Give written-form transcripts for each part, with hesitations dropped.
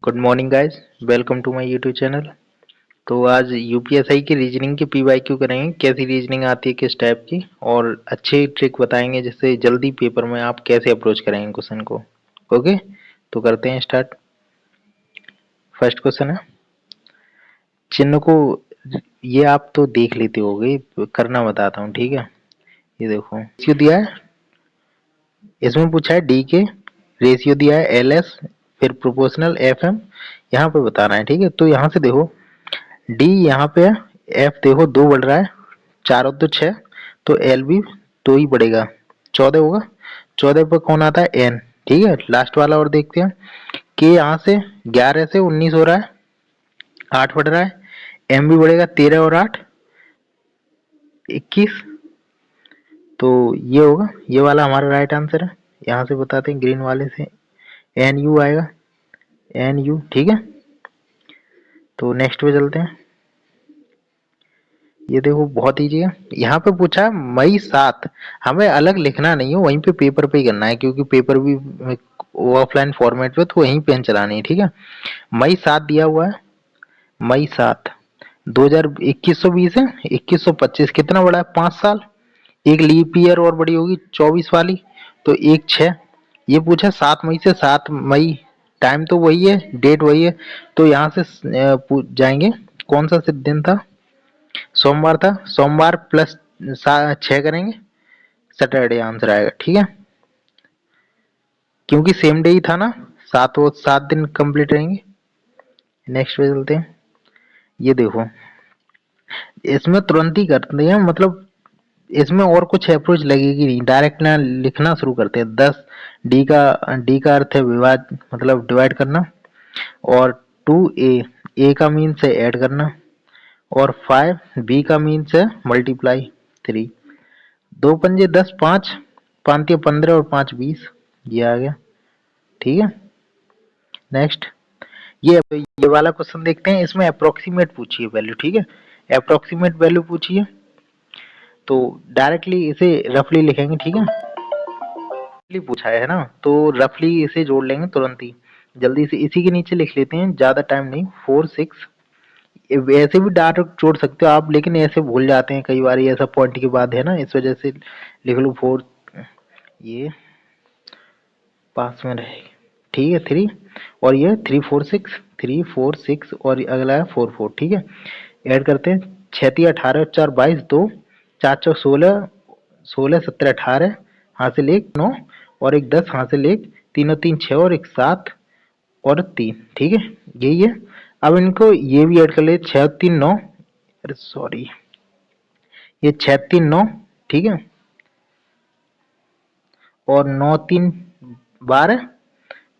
Good morning guys. Welcome to my YouTube channel. तो आज UPSI की रीजनिंग की पीवाईक्यू करेंगे, कैसी रीजनिंग आती है किस टाइप की, और अच्छे ट्रिक बताएंगे जिससे जल्दी पेपर में आप कैसे अप्रोच करेंगे क्वेश्चन को। ओके, तो करते हैं स्टार्ट। फर्स्ट क्वेश्चन है, चिन्ह को, ये आप तो देख लेते होगे, करना बताता हूँ, ठीक है। ये देखो रेशियो दिया है, इसमें पूछा है डी के, रेशियो दिया है एल एस, फिर प्रोपोर्शनल एफ एम, यहाँ पे बताना है, ठीक है। तो यहाँ से देखो डी यहाँ पे है, एफ देखो दो बढ़ रहा है, चार और दो छः, तो एल भी दो ही बढ़ेगा, 14 होगा। 14 पर कौन आता है, एन, ठीक है। लास्ट वाला और देखते हैं कि यहाँ से 11 से 19 हो रहा है, 8 बढ़ रहा है, एम भी बढ़ेगा, 13 और 8 21, तो ये होगा, ये वाला हमारा राइट आंसर है। यहाँ से बताते हैं ग्रीन वाले से, एन यू आएगा, एन यू, ठीक है। तो नेक्स्ट पे चलते हैं। ये देखो बहुत ईजी है, यहाँ पे पूछा है मई 7, हमें अलग लिखना नहीं है, वहीं पे पेपर पे ही करना है, क्योंकि पेपर भी ऑफलाइन फॉर्मेट पे, तो वहीं पेन चलानी है, ठीक है। मई 7 दिया हुआ है, मई 7 2021-20 है, 2125 कितना बड़ा है, 5 साल। एक लीप ईयर और बड़ी होगी 24 वाली, तो एक 6। ये पूछा 7 मई से 7 मई, टाइम तो वही है, डेट वही है, तो यहाँ से जाएंगे, कौन सा दिन था, सोमवार था, सोमवार प्लस 6 करेंगे, सैटरडे आंसर आएगा, ठीक है। क्योंकि सेम डे ही था ना, 7 दिन कंप्लीट रहेंगे। नेक्स्ट पे चलते हैं। ये देखो इसमें तुरंत ही करते हैं, मतलब इसमें और कुछ अप्रोच लगेगी नहीं, डायरेक्ट ना लिखना शुरू करते हैं। 10 डी का अर्थ है विभाज, मतलब डिवाइड करना, और 2 ए का मीन्स है ऐड करना, और 5 बी का मीन्स है मल्टीप्लाई 3। दो पंजे 10, 5 5 15 और 5 20, ये आ गया, ठीक है। नेक्स्ट, ये वाला क्वेश्चन देखते हैं, इसमें अप्रोक्सीमेट पूछिए वैल्यू, ठीक है। अप्रोक्सीमेट वैल्यू पूछिए, तो डायरेक्टली इसे रफली लिखेंगे, ठीक है। रफली पूछा है ना, तो रफली इसे जोड़ लेंगे तुरंत ही, जल्दी से इसी के नीचे लिख लेते हैं, ज्यादा टाइम नहीं, 4 6। ऐसे भी डायरेक्ट जोड़ सकते हो आप, लेकिन ऐसे भूल जाते हैं कई बार, ऐसा पॉइंट के बाद है ना, इस वजह से लिख लो 4, ये पास में रहेगी, ठीक है। 3, और ये 3 4 6 और अगला है 4 4, ठीक है। ऐड करते हैं, 6 3 18 और 4 22, 2 4 4 16, 16 17 18, हासिल 1 9, और एक 10, हासिल 1, तीनों 3 6, और एक 7 और 3, ठीक है। यही है। अब इनको ये भी ऐड कर ले, 6 3 9, अरे सॉरी, ये 6 3 9, ठीक है, और 9 3 12,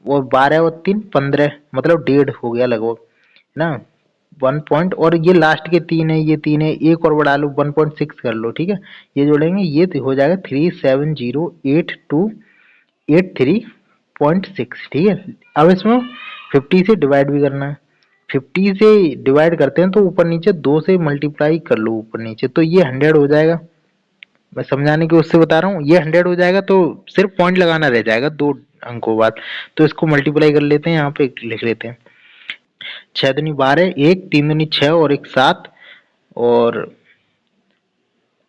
और 12 और 3 15, मतलब 1.5 हो गया लगभग, है ना। 1 पॉइंट, और ये लास्ट के 3 है, ये 3 है, एक और बढ़ा लो, 1.6 कर लो, ठीक है। ये जोड़ेंगे, ये तो हो जाएगा 37082836, ठीक है। अब इसमें 50 से डिवाइड भी करना है, 50 से डिवाइड करते हैं तो ऊपर नीचे 2 से मल्टीप्लाई कर लो ऊपर नीचे, तो ये 100 हो जाएगा। मैं समझाने की उससे बता रहा हूँ, ये 100 हो जाएगा, तो सिर्फ पॉइंट लगाना रह जाएगा 2 अंकों बाद, तो इसको मल्टीप्लाई कर लेते हैं, यहाँ पे लिख लेते हैं, 6 दूनी 12, एक 3 दूनी 6, और एक 7, और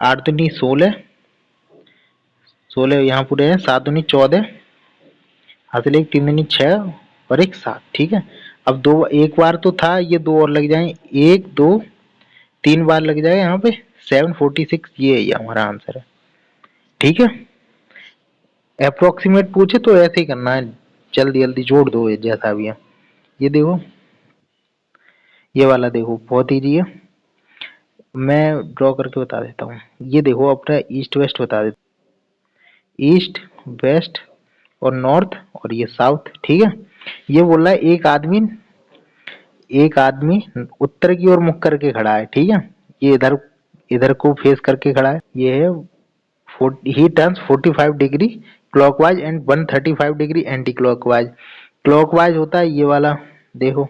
8 दूनी 16, 16 यहाँ पूरे हैं, 7 दूनी 14, हासिल एक, 3 दूनी 6, और एक 7, ठीक है। अब दो, एक बार तो था, ये दो और लग जाए, 1 2 3 बार लग जाएगा यहाँ पे, 746, ये हमारा आंसर है, ठीक है। अप्रोक्सीमेट पूछे तो ऐसे ही करना है, जल्दी जल्दी जोड़ दो, ये जैसा भी है। ये देखो, ये वाला देखो बहुत इजी है, मैं ड्रॉ करके बता देता हूँ। ये देखो अपना ईस्ट वेस्ट बता देता हूँ, ईस्ट वेस्ट और नॉर्थ, और ये साउथ, ठीक है। ये बोल रहा है एक आदमी उत्तर की ओर मुख करके खड़ा है, ठीक है। ये इधर इधर को फेस करके खड़ा है, ये है, ही turns 45 degree clockwise and 135 degree anti clockwise. Clockwise होता है ये वाला, देखो,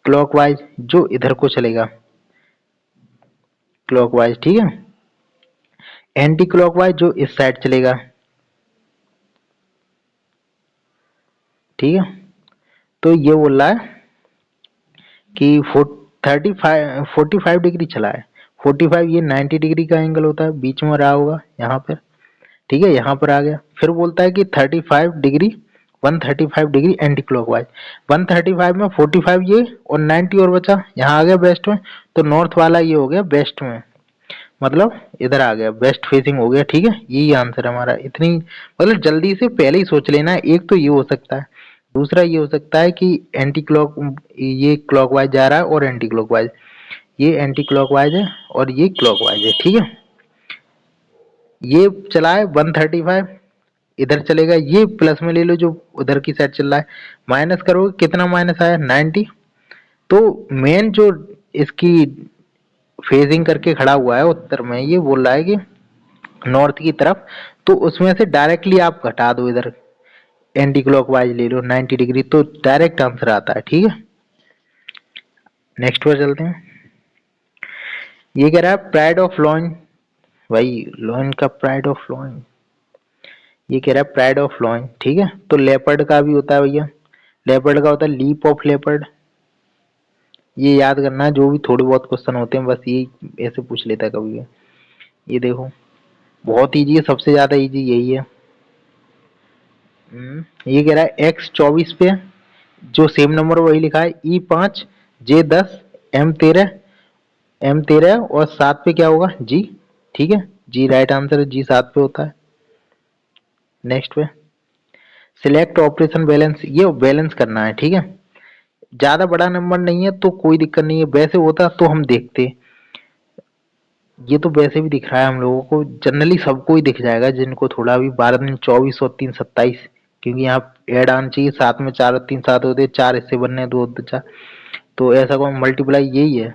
क्लॉकवाइज जो इधर को चलेगा, क्लॉकवाइज, ठीक है। एंटी क्लॉकवाइज जो इस साइड चलेगा, ठीक है। तो ये बोल रहा है कि 45 डिग्री चला है। 45 ये 90 डिग्री का एंगल होता है, बीच में रहा होगा यहाँ पर, ठीक है, यहाँ पर आ गया। फिर बोलता है कि 35 डिग्री 135 डिग्री एंटी क्लॉकवाइज। 135 में 45 ये और 90 और बचा, यहाँ आ गया वेस्ट में, तो नॉर्थ वाला ये हो गया वेस्ट में, मतलब इधर आ गया, वेस्ट फेसिंग हो गया, ठीक है। यही आंसर है हमारा। इतनी मतलब जल्दी से पहले ही सोच लेना है। एक तो ये हो सकता है, दूसरा ये हो सकता है कि एंटी क्लॉक, ये क्लॉकवाइज जा रहा है और एंटी क्लॉकवाइज, ये एंटी क्लॉकवाइज है और ये क्लॉकवाइज है, ठीक है। ये चला है 135, इधर चलेगा, ये प्लस में ले लो जो उधर की साइड चल रहा है, माइनस करोगे कितना माइनस आया 90। तो मेन जो इसकी फेजिंग करके खड़ा हुआ है उत्तर में, ये बोल रहा है कि नॉर्थ की तरफ, तो उसमें से डायरेक्टली आप घटा दो, इधर एंटी क्लॉकवाइज ले लो 90 डिग्री, तो डायरेक्ट आंसर आता है, ठीक है। नेक्स्ट पर चलते हैं। ये कह रहा है प्राइड ऑफ लॉइन, भाई लॉइन का प्राइड ऑफ लॉइन, ये कह रहा है प्राइड ऑफ लॉइन, ठीक है। तो लेपर्ड का भी होता है भैया, लेपर्ड का होता है लीप ऑफ लेपर्ड। ये याद करना है, जो भी थोड़े बहुत क्वेश्चन होते हैं बस ये ऐसे पूछ लेता है कभी भी। ये देखो बहुत इजी है, सबसे ज्यादा इजी यही है। ये कह रहा है X24 पे जो सेम नंबर वही लिखा है E5 J10 M13 और 7 पे क्या होगा G, ठीक है। जी राइट आंसर है, G 7 पे होता है। नेक्स्ट पे सिलेक्ट ऑपरेशन बैलेंस, ये बैलेंस करना है, ठीक है। ज्यादा बड़ा नंबर नहीं है तो कोई दिक्कत नहीं है, वैसे होता तो हम देखते। ये तो वैसे भी दिख रहा है हम लोगों को, जनरली सबको ही दिख जाएगा जिनको थोड़ा भी 12 दिन 24 और 3 27, क्योंकि यहाँ ऐड आना चाहिए, साथ में 4 और 3 7 होते, 4 हिस्से बनने, 2 और 2 4, तो ऐसा कोई मल्टीप्लाई यही है।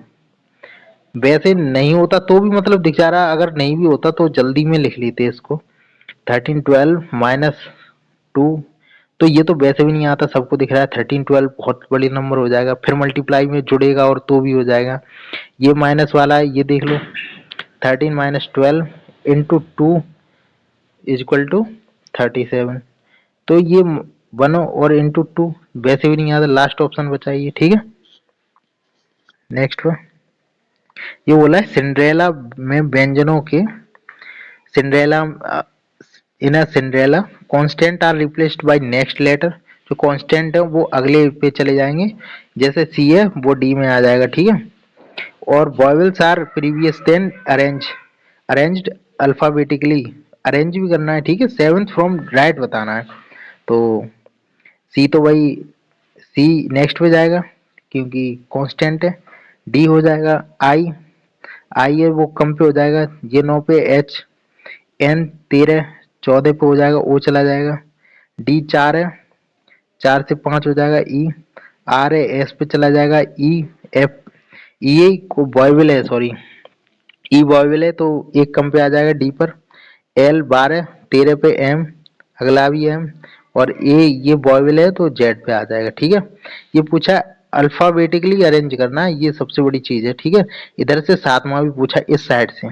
वैसे नहीं होता तो भी मतलब दिख जा रहा, अगर नहीं भी होता तो जल्दी में लिख लेते इसको। 13 12 - 2, तो ये तो वैसे भी नहीं आता, सबको दिख रहा है। 13 12 बहुत बड़ी नंबर हो जाएगा, फिर मल्टीप्लाई में जुड़ेगा और तो भी हो जाएगा। ये माइनस वाला है, ये देख लो 13 - 12 इंटू 2 इज इक्वल टू 37। तो ये 1 और इंटू 2 वैसे भी नहीं आता, लास्ट ऑप्शन बचा ये, ठीक है। नेक्स्ट पे ये बोला है सिंड्रेला में व्यंजनों के, Cinderella in a Cinderella constant are replaced by next letter. जो कांस्टेंट है वो अगले पे चले जाएंगे, जैसे सी है वो डी में आ जाएगा, ठीक है। और vowels are previous then arranged alphabetically, arrange भी करना है, ठीक है। सेवेंथ फ्रॉम राइट बताना है। तो सी तो भाई सी नेक्स्ट पे जाएगा क्योंकि कांस्टेंट है। डी हो जाएगा आई, आई है वो कम पे हो जाएगा, ये 9 पे एच, एन 13 14 पे हो जाएगा, ओ चला जाएगा। डी 4 है, 4 से 5 हो जाएगा ई, आर है एस पे चला जाएगा, ई एफ, ई को वॉवेल है, सॉरी ई वॉवेल है तो एक कम पे आ जाएगा डी पर। एल 12 13 पे एम, अगला भी एम, और ए ये वॉवेल है तो जेड पे आ जाएगा, ठीक है। ये पूछा अल्फाबेटिकली अरेंज करना, ये सबसे बड़ी चीज है, ठीक है। इधर से सातवां भी पूछा इस साइड से,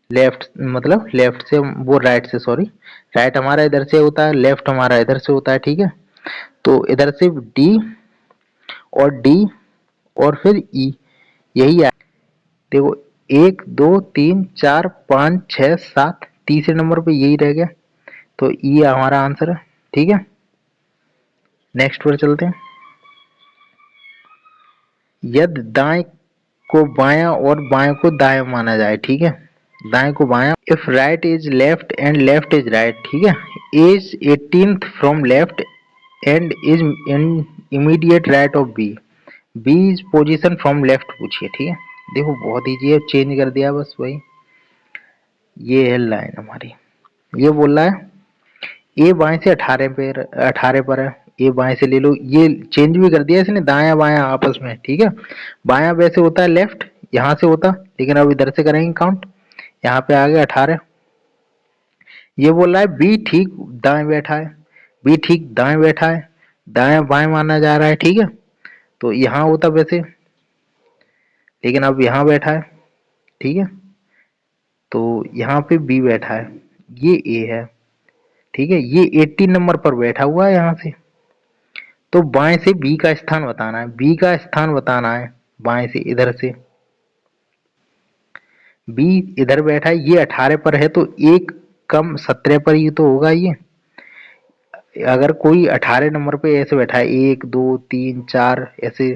लेफ्ट मतलब लेफ्ट से, वो राइट से, सॉरी राइट हमारा इधर से होता है, लेफ्ट हमारा इधर से होता है, ठीक है। तो इधर से डी और डी और फिर ई, यही है। देखो 1 2 3 4 5 6 7, तीसरे नंबर पे यही रह गया, तो ई हमारा आंसर है, ठीक है। नेक्स्ट पर चलते हैं। यदि दाएं को बायां और बाएं को दाएं माना जाए, ठीक है, दाएं को बायां, if right is left and left is right, ठीक है, is 18th from left and is in immediate right of B, B is position from left पूछिए, ठीक है। देखो बहुत इजी है, चेंज कर दिया बस वही। ये है लाइन हमारी, ये बोल रहा है ए बाएं से 18 पर है, ए बाएं से ले लो, ये चेंज भी कर दिया इसने दाया बाया आपस में, ठीक है। बाया वैसे होता है लेफ्ट, यहाँ से होता, लेकिन अब इधर से करेंगे काउंट, यहाँ पे आ गया 18। ये बोल रहा है बी ठीक दाएं बैठा है, बी ठीक दाएं बैठा है, दाएं बाएं माना जा रहा है, ठीक है। तो यहाँ होता वैसे, लेकिन अब यहाँ बैठा है, ठीक है। तो यहाँ पे बी बैठा है, ये ए है, ठीक है। ये 18 नंबर पर बैठा हुआ है यहाँ से, तो बाएं से बी का स्थान बताना है, बी का स्थान बताना है बाएं से, इधर से। बी इधर बैठा है, ये 18 पर है तो एक कम 17 पर ही तो होगा ये। अगर कोई 18 नंबर पे ऐसे बैठा है, 1 2 3 4 ऐसे,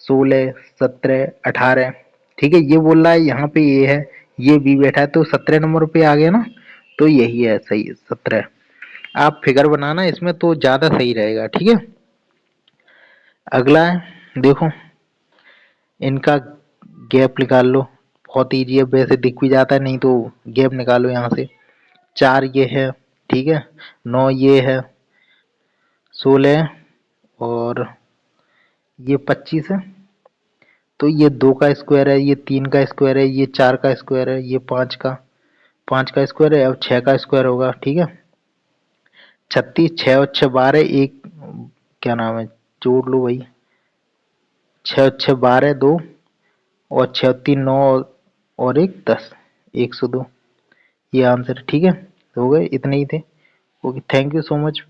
16 17 18, ठीक है, ये बोल रहा है यहाँ पे ये है, ये बी बैठा है तो 17 नंबर पे आ गया ना, तो यही है सही, 17। आप फिगर बनाना इसमें तो ज्यादा सही रहेगा, ठीक है। अगला है, देखो इनका गैप निकाल लो, बहुत इजी है, वैसे दिख भी जाता है, नहीं तो गैप निकालो यहाँ से। 4 ये है, ठीक है, 9 ये है, 16 और ये 25 है, तो ये 2 का स्क्वायर है, ये 3 का स्क्वायर है, ये 4 का स्क्वायर है, ये 5 का स्क्वायर है, अब 6 का स्क्वायर होगा, ठीक है। 36, 6 और 6 12, एक क्या नाम है, जोड़ लो भाई, 6 और 6 12 2, और 6 और 3 9, और एक 10, 102, ये आंसर, ठीक है। तो हो गए, इतने ही थे। Okay, thank you so much.